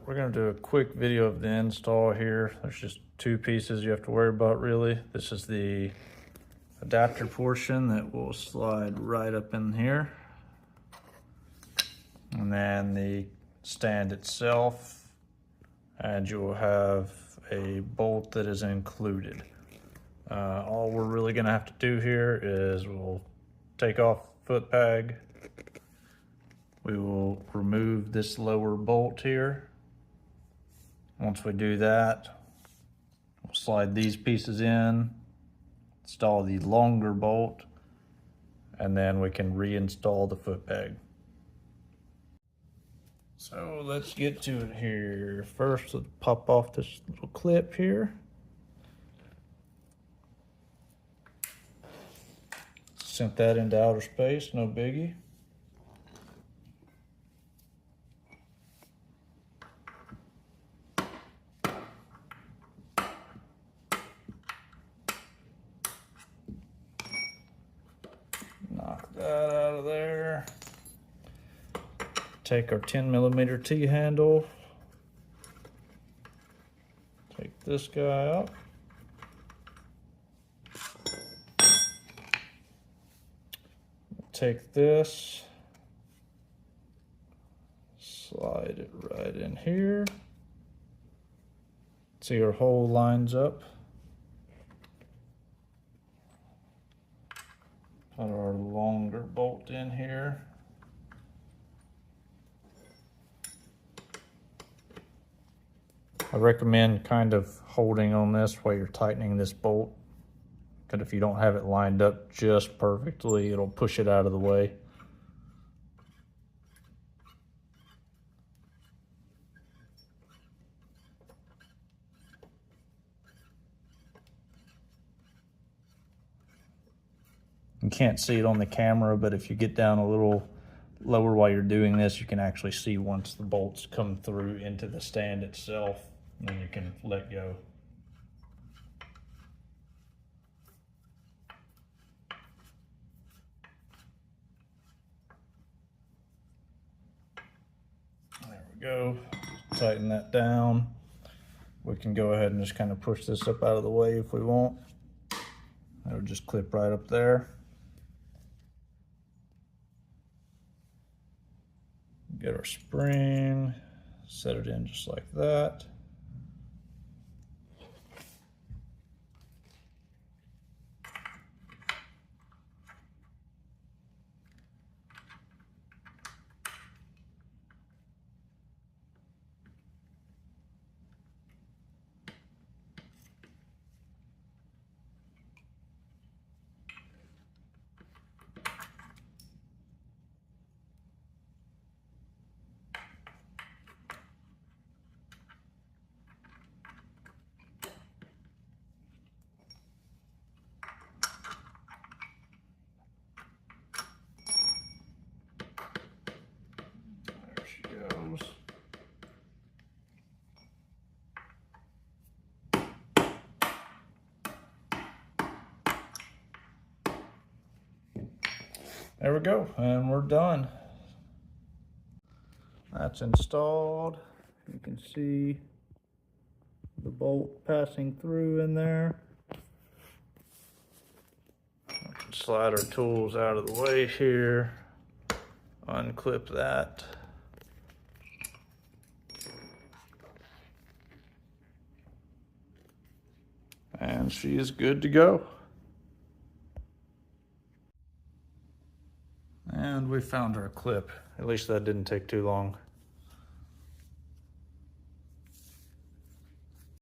we're gonna do a quick video of the install here. There's just two pieces you have to worry about really. This is the adapter portion that will slide right up in here. And then the stand itself, and you will have a bolt that is included. All we're really gonna have to do here is we'll take off foot peg. We will remove this lower bolt here. Once we do that, we'll slide these pieces in, install the longer bolt, and then we can reinstall the foot peg. So let's get to it here. First, let's pop off this little clip here. Sent that into outer space, no biggie. Knock that out of there. Take our 10mm T-handle. Take this guy out. Take this, slide it right in here. See our hole lines up. Put our longer bolt in here. I recommend kind of holding on this while you're tightening this bolt, because if you don't have it lined up just perfectly, it'll push it out of the way. You can't see it on the camera, but if you get down a little lower while you're doing this, you can actually see once the bolts come through into the stand itself, and then you can let go. There we go. Tighten that down. We can go ahead and just kind of push this up out of the way if we want. It'll just clip right up there. Get our spring, set it in just like that. There we go, and we're done. That's installed. You can see the bolt passing through in there. We can slide our tools out of the way here, unclip that. And she is good to go. And we found our clip. At least that didn't take too long.